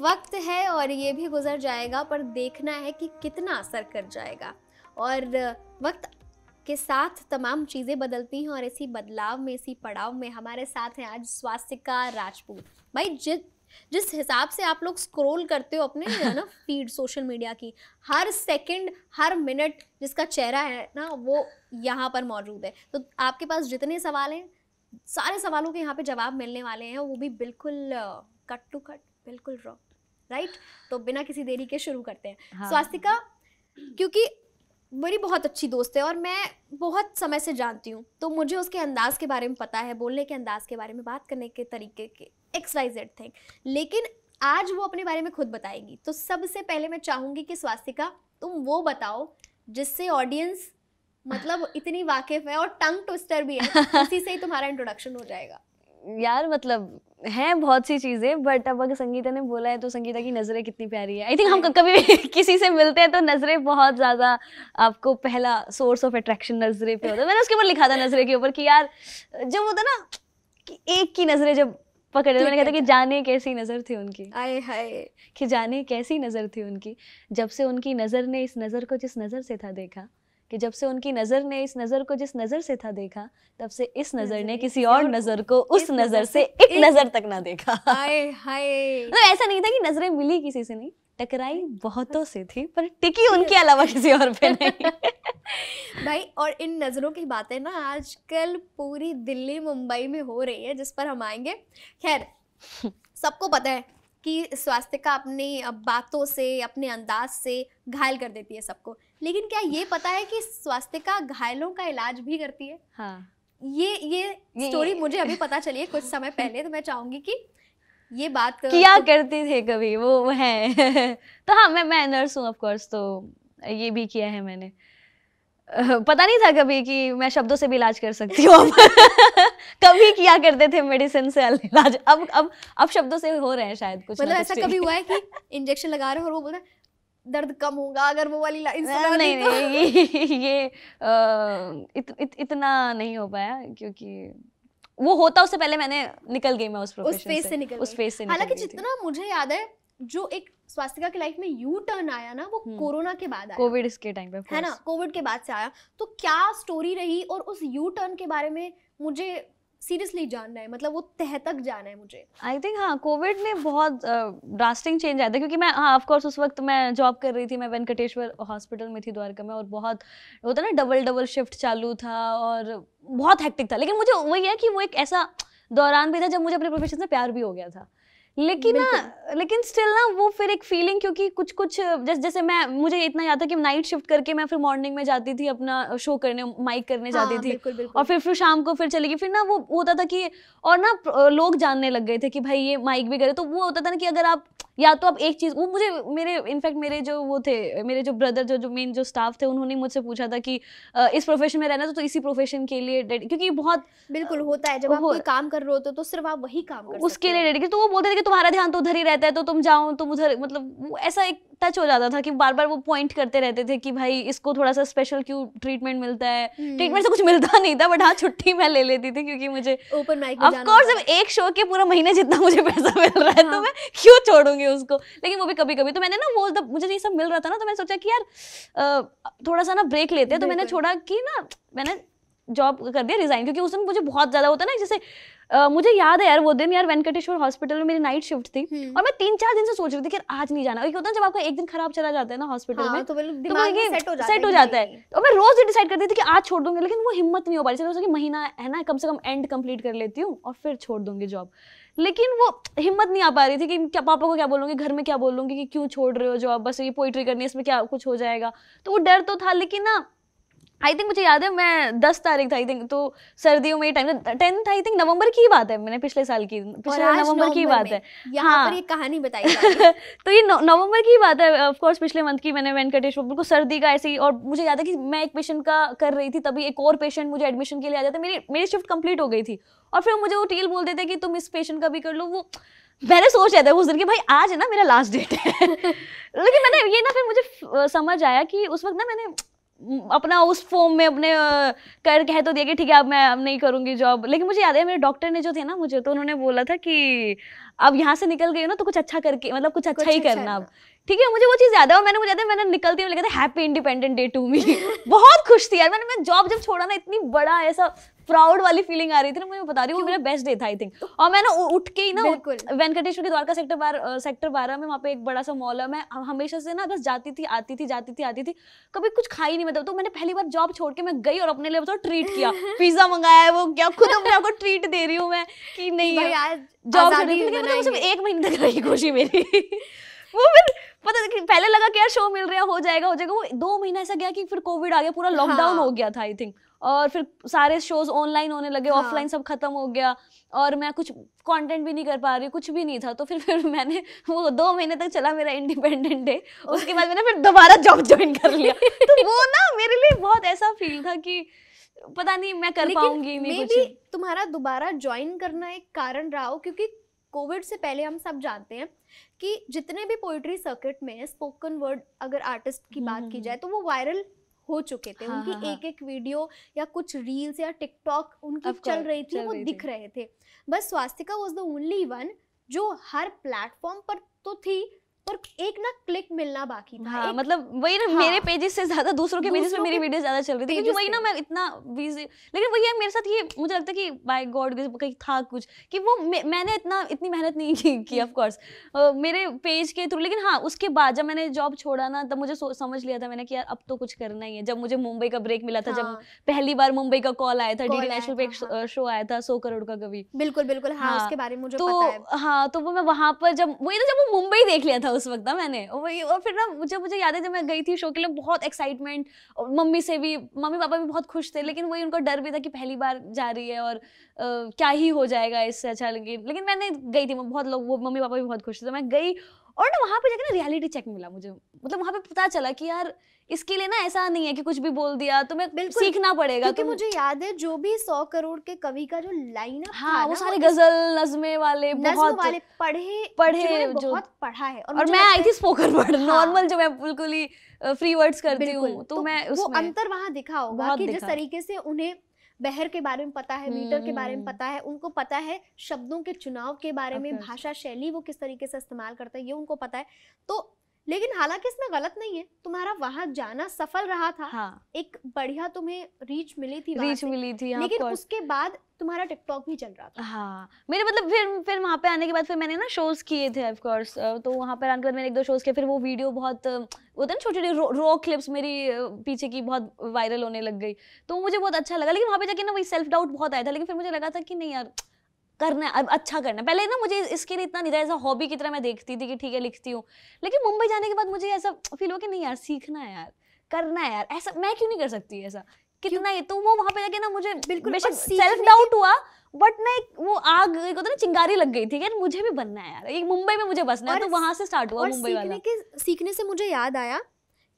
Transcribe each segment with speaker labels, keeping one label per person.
Speaker 1: वक्त है और ये भी गुजर जाएगा, पर देखना है कि कितना असर कर जाएगा। और वक्त के साथ तमाम चीज़ें बदलती हैं और इसी बदलाव में, इसी पड़ाव में हमारे साथ हैं आज स्वास्तिका राजपूत। भाई जिस हिसाब से आप लोग स्क्रॉल करते हो अपने ना फीड सोशल मीडिया की, हर सेकंड हर मिनट जिसका चेहरा है ना वो यहाँ पर मौजूद है। तो आपके पास जितने सवाल हैं, सारे सवालों के यहाँ पे जवाब मिलने वाले हैं, वो भी बिल्कुल कट टू कट, बिल्कुल रॉ, राइट। तो बिना किसी देरी के शुरू करते हैं।
Speaker 2: हाँ।
Speaker 1: स्वास्तिका, क्योंकि मेरी बहुत अच्छी दोस्त है और मैं बहुत समय से जानती हूँ, तो मुझे उसके अंदाज के बारे में पता है, बोलने के अंदाज के बारे में, बात करने के तरीके के XYZ थिंग। लेकिन आज वो अपने बारे में खुद बताएगी। तो सबसे पहले मैं चाहूँगी कि स्वास्तिका तुम वो बताओ जिससे ऑडियंस मतलब इतनी वाकिफ है और टंग ट्विस्टर भी है, उसी से ही तुम्हारा इंट्रोडक्शन हो जाएगा।
Speaker 2: यार मतलब हैं बहुत सी चीजें, बट अब अगर संगीता ने बोला है तो संगीता की नजरें कितनी प्यारी है। आई थिंक हम कभी भी किसी से मिलते हैं तो नजरें बहुत ज्यादा, आपको पहला सोर्स ऑफ अट्रैक्शन नजरे पे होता है। मैंने उसके ऊपर लिखा था नजरे के ऊपर कि यार जब होता ना कि एक की नजरें जब पकड़े, मैंने कहा था कि जाने कैसी नजर थी उनकी,
Speaker 1: आए हाय,
Speaker 2: कि जाने कैसी नजर थी उनकी, जब से उनकी नजर ने इस नजर को जिस नजर से था देखा, कि जब से उनकी नजर ने इस नजर को जिस नजर से था देखा, तब से इस नजर ने किसी और नजर को उस नजर से एक नजर तक ना देखा।
Speaker 1: हाय हाय।
Speaker 2: तो ऐसा नहीं था कि नजरें मिली किसी से नहीं, टकराई बहुतों से थी, पर टिकी उनके अलावा किसी और पे नहीं।
Speaker 1: भाई और इन नजरों की बातें ना आजकल पूरी दिल्ली मुंबई में हो रही है, जिस पर हम आएंगे। खैर, सबको पता है कि स्वास्तिका अपनी बातों से, अपने अंदाज से घायल कर देती है सबको, लेकिन क्या ये पता है कि स्वास्तिका घायलों का इलाज भी करती है?
Speaker 2: हाँ,
Speaker 1: ये स्टोरी मुझे अभी पता चली है कुछ समय पहले, तो मैं चाहूंगी कि ये बात
Speaker 2: किया करते थे कभी वो है। तो हाँ, मैं नर्स हूँ ऑफ कोर्स, तो ये भी किया है मैंने। पता नहीं था कभी कि मैं शब्दों से भी इलाज कर सकती हूँ। कभी किया करते थे मेडिसिन से इलाज, अब शब्दों से हो रहे हैं शायद कुछ।
Speaker 1: मतलब ऐसा कभी हुआ है कि इंजेक्शन लगा रहे हो और वो बोलता है दर्द कम होगा अगर वो वाली लाइन सुना दी तो?
Speaker 2: नहीं, ये इतना नहीं हो पाया, क्योंकि वो होता उससे पहले मैंने निकल गई, मैं उस फेज से निकल गई।
Speaker 1: हालांकि जितना मुझे याद है, जो एक स्वास्तिका की लाइफ में यू टर्न आया ना, वो कोरोना के बाद आया,
Speaker 2: कोविड के टाइम पे,
Speaker 1: है ना, कोविड के बाद से आया। तो क्या स्टोरी रही, और उस यू टर्न के बारे में मुझे सीरियसली जानना है, मतलब वो तह तक जाना है मुझे।
Speaker 2: आई थिंक हाँ, कोविड में बहुत ड्रास्टिक चेंज आया था, क्योंकि मैं ऑफ कोर्स उस वक्त मैं जॉब कर रही थी, मैं वेंकटेश्वर हॉस्पिटल में थी द्वारका में, और बहुत होता ना डबल शिफ्ट चालू था और बहुत हेक्टिक था। लेकिन मुझे वही है कि वो एक ऐसा दौरान भी था जब मुझे अपने प्रोफेशन से प्यार भी हो गया था। लेकिन स्टिल ना वो फिर एक फीलिंग, क्योंकि कुछ जैसे मुझे इतना याद था कि नाइट शिफ्ट करके मैं फिर मॉर्निंग में जाती थी अपना शो करने, माइक करने जाती थी।
Speaker 1: बिल्कुल।
Speaker 2: और फिर शाम को फिर चली गई। फिर ना वो होता था कि, और ना लोग जानने लग गए थे कि भाई ये माइक भी करे, तो वो होता था ना कि अगर आप या तो आप एक चीज, वो मुझे मेरे जो वो थे, मेरे जो ब्रदर जो मेन जो स्टाफ थे, उन्होंने मुझसे पूछा था कि इस प्रोफेशन में रहना तो इसी प्रोफेशन के लिए, क्योंकि बहुत
Speaker 1: बिल्कुल होता है जब आप कोई काम कर रहे होते हो तो सिर्फ आप वही काम कर सकते हो,
Speaker 2: उसके लिए डेडिकेट। तो वो बोलते थे कि तुम्हारा ध्यान तो उधर ही रहता है, तो तुम जाओ, तुम उधर, मतलब ऐसा एक टच हो जाता था कि बार बार वो पॉइंट करते रहते थे कि भाई इसको थोड़ा सा स्पेशल क्यों ट्रीटमेंट मिलता है। ट्रीटमेंट से कुछ मिलता नहीं था, बट हाँ छुट्टी मैं ले लेती थी, क्योंकि मुझे
Speaker 1: ओपन माइक
Speaker 2: ऑफ कोर्स जब एक शो के पूरा महीने जितना मुझे पैसा मिल रहा है तो मैं क्यों छोड़ूंगी उसको। लेकिन वो भी कभी कभी, तो मैंने ना वो मुझे ये सब मिल रहा था ना, तो मैंने सोचा कि यार थोड़ा सा ना ब्रेक लेते हैं। तो मैंने छोड़ा कि ना, मैंने जॉब कर दिया, रिजाइन, क्योंकि उस दिन मुझे बहुत ज्यादा होता ना, जैसे मुझे याद है यार वो दिन, यार वेंकटेश्वर हॉस्पिटल में मेरी नाइट शिफ्ट थी और मैं 3-4 दिन से सोच रही थी कि आज नहीं जाना। होता है जब आपका एक दिन खराब चला जाता है ना हॉस्पिटल में,
Speaker 1: तो दिमाग में
Speaker 2: सेट हो जाता है। तो मैं रोज डिसाइड करती थी कि आज छोड़ दूंगी, लेकिन वो हिम्मत नहीं हो पा रही। चलो कि महीना है ना, कम से कम एंड कंप्लीट कर लेती हूँ और फिर छोड़ दूंगी जॉब। लेकिन वो हिम्मत नहीं आ पा रही थी कि क्या पापा को क्या बोलूंगी, घर में क्या बोलूंगी कि क्यों छोड़ रहे हो जॉब, बस ये पोइट्री करनी है, इसमें क्या कुछ हो जाएगा। तो वो डर तो था। लेकिन ना आई थिंक मुझे याद है, मैं 10 तारीख था आई थिंक, तो सर्दियों में time 10th I think November की बात है, मैंने पिछले साल की, पिछले नवंबर की बात है।
Speaker 1: यहाँ पर ये कहानी बताई जा रही है।
Speaker 2: तो ये नवंबर की बात है ऑफ कोर्स, पिछले मंथ की। मैंने वेंकटेश्वर बिल्कुल सर्दी का ऐसे ही, और मुझे याद है कि मैं एक पेशेंट का कर रही थी, तभी एक और पेशेंट मुझे एडमिशन के लिए आ जाता, मेरी शिफ्ट कंप्लीट हो गई थी, और फिर मुझे वो टील बोलते थे कि तुम इस पेशेंट का भी कर लो। वो मैंने सोच लिया था उस दिन कि भाई आज है ना मेरा लास्ट डेट है। लेकिन मैंने ये ना, फिर मुझे समझ आया कि उस वक्त ना मैंने अपना उस फॉर्म में अपने कर कह तो दिया कि ठीक है अब मैं अब नहीं करूंगी जॉब। लेकिन मुझे याद है मेरे डॉक्टर ने जो थे ना मुझे, तो उन्होंने बोला था कि अब यहाँ से निकल गई हो ना तो कुछ अच्छा करके, मतलब कुछ अच्छा ही करना अब, ठीक है। मुझे वो चीज़ याद है, और मुझे याद है मैंने निकलती हुई लिखा था happy independent day to me. बहुत खुश थी यार मैं जॉब जब छोड़ा ना, इतनी बड़ा ऐसा प्राउड वाली फीलिंग आ रही थी ना, मैं बता रही हूँ वो मेरा बेस्ट डे था आई थिंक। और मैं ना उठ के ही ना वेंकटेश्वर के द्वारका सेक्टर 12 में वहाँ पे एक बड़ा सा मॉल है, मैं हमेशा से ना बस जाती थी आती थी, कभी कुछ खाई नहीं मतलब। तो मैंने पहली बार जॉब छोड़ के मैं गई और अपने लिए बताओ ट्रीट किया, पिज्जा मंगाया है, वो क्या खुद अपने आपको ट्रीट दे रही हूँ मैं कि नहीं जॉब छोड़, लेकिन सिर्फ 1 महीने तक रही खुशी मेरी। वो फिर पता कि पहले लगा कि यार शो मिल रहा है हो जाएगा, वो 2 महीना ऐसा गया कि फिर कोविड आ गया, पूरा लॉकडाउन हो गया था आई थिंक, और फिर सारे शोज ऑनलाइन होने लगे, ऑफलाइन सब खत्म हो गया, और मैं कुछ कंटेंट भी नहीं कर पा रही, कुछ भी नहीं था। तो फिर मैंने वो 2 महीने तक चला मेरा इंडिपेंडेंट डे, उसके बाद मैंने फिर दोबारा जॉब ज्वाइन कर लिया। तो वो ना मेरे लिए बहुत ऐसा फील था कि पता नहीं मैं कर पाऊंगी नहीं कुछ।
Speaker 1: तुम्हारा दोबारा ज्वाइन करना एक कारण रहा हो, क्योंकि कोविड से पहले हम सब जानते हैं कि जितने भी पोइट्री सर्किट में स्पोकन वर्ड अगर आर्टिस्ट की बात की जाए तो वो वायरल हो चुके थे। उनकी एक वीडियो या कुछ रील्स या टिकटॉक उनकी चल रही थी, वो दिख रहे थे। बस Swastika was the only one जो हर प्लेटफॉर्म पर तो थी, पर एक ना क्लिक मिलना बाकी था।
Speaker 2: हाँ, मतलब वही ना, मेरे पेजेस से ज्यादा दूसरों के पेजेस पे मेरी वीडियो ज्यादा चल रही थी, क्योंकि वही ना मैं इतना बिजी। लेकिन वही है मेरे साथ, ये मुझे लगता है कि बाय गॉड कहीं था कुछ कि वो मैंने इतनी मेहनत नहीं की ऑफ कोर्स मेरे पेज के थ्रू। लेकिन हाँ, उसके बाद जब मैंने जॉब छोड़ा ना, तब मुझे समझ लिया था मैंने कि यार अब तो कुछ करना ही है। जब मुझे मुंबई का ब्रेक मिला था, जब पहली बार मुंबई का कॉल आया था, डीडी नेशनल पे एक शो आया था 100 करोड़ का कवि,
Speaker 1: बिल्कुल हाँ, उसके बारे में मुझे पता है।
Speaker 2: हाँ, तो वो मैं वहां पर जब वो मुंबई देख लिया था उस वक्त ना मैंने, और फिर ना मुझे याद है जब मैं गई थी शो के लिए, बहुत एक्साइटमेंट, मम्मी पापा भी बहुत खुश थे, लेकिन वही उनको डर भी था कि पहली बार जा रही है और क्या ही हो जाएगा इससे अच्छा। लेकिन मैंने गई थी, बहुत लोग, वो मम्मी पापा भी बहुत खुश थे, तो मैं गई और ना वहां पे जाकर ना रियलिटी चेक मिला मुझे। मतलब वहां पे पता चला कि यार इसके लिए ना ऐसा नहीं है कि कुछ भी बोल दिया, तुम्हें सीखना पड़ेगा।
Speaker 1: क्योंकि मुझे याद है जो भी 100 करोड़ के कवि का जो लाइनअप
Speaker 2: था, वो सारे गजल नज़्मे वाले बहुत
Speaker 1: पढ़े जो बहुत पढ़ा है।
Speaker 2: और मैं आई थी स्पोकन वर्ड नॉर्मल, जो मैं बिल्कुल ही फ्री वर्ड्स करती हूँ, तो मैं
Speaker 1: वो अंतर वहां दिखा होगा कि जिस तरीके से उन्हें बहर के बारे में पता है, मीटर के बारे में पता है, उनको पता है शब्दों के चुनाव के बारे में, भाषा शैली वो किस तरीके से इस्तेमाल करता है ये उनको पता है। तो लेकिन हालांकि इसमें गलत नहीं है, तुम्हारा वहां जाना सफल रहा था।
Speaker 2: हाँ,
Speaker 1: एक बढ़िया तुम्हें रीच मिली थी,
Speaker 2: लेकिन
Speaker 1: उसके बाद तुम्हारा टिकटॉक भी चल रहा था।
Speaker 2: हाँ, मेरे मतलब फिर वहाँ पे आने के बाद फिर मैंने ना शोज किए थे ऑफ कोर्स, तो वहाँ पर आने के बाद मैंने 1-2 शोज किए, फिर वो वीडियो बहुत होता है ना छोटी छोटी रॉ क्लिप्स मेरी पीछे की बहुत वायरल होने लग गई, तो मुझे बहुत अच्छा लगा। लेकिन वहाँ पे जाके ना वही सेल्फ डाउट बहुत आया था, लेकिन फिर मुझे लगा था कि नहीं यार करना है, अब अच्छा करना है। पहले ना मुझे इसके लिए इतना नहीं था, ऐसा हॉबी की तरह मैं देखती थी कि ठीक है लिखती हूँ, लेकिन मुंबई जाने के बाद मुझे ऐसा फील हुआ कि नहीं यार सीखना है यार, करना है यार, ऐसा मैं क्यों नहीं कर सकती ऐसा कितना ही। तो वो वहां पे जाके ना मुझे बिल्कुल सेल्फ डाउट हुआ, बट ना वो आग एक होता है ना चिंगारी लग गई थी कि मुझे भी बनना है यार, ये मुंबई में मुझे बसना है। तो वहां से स्टार्ट हुआ मुंबई वाला।
Speaker 1: सीखने से मुझे याद आया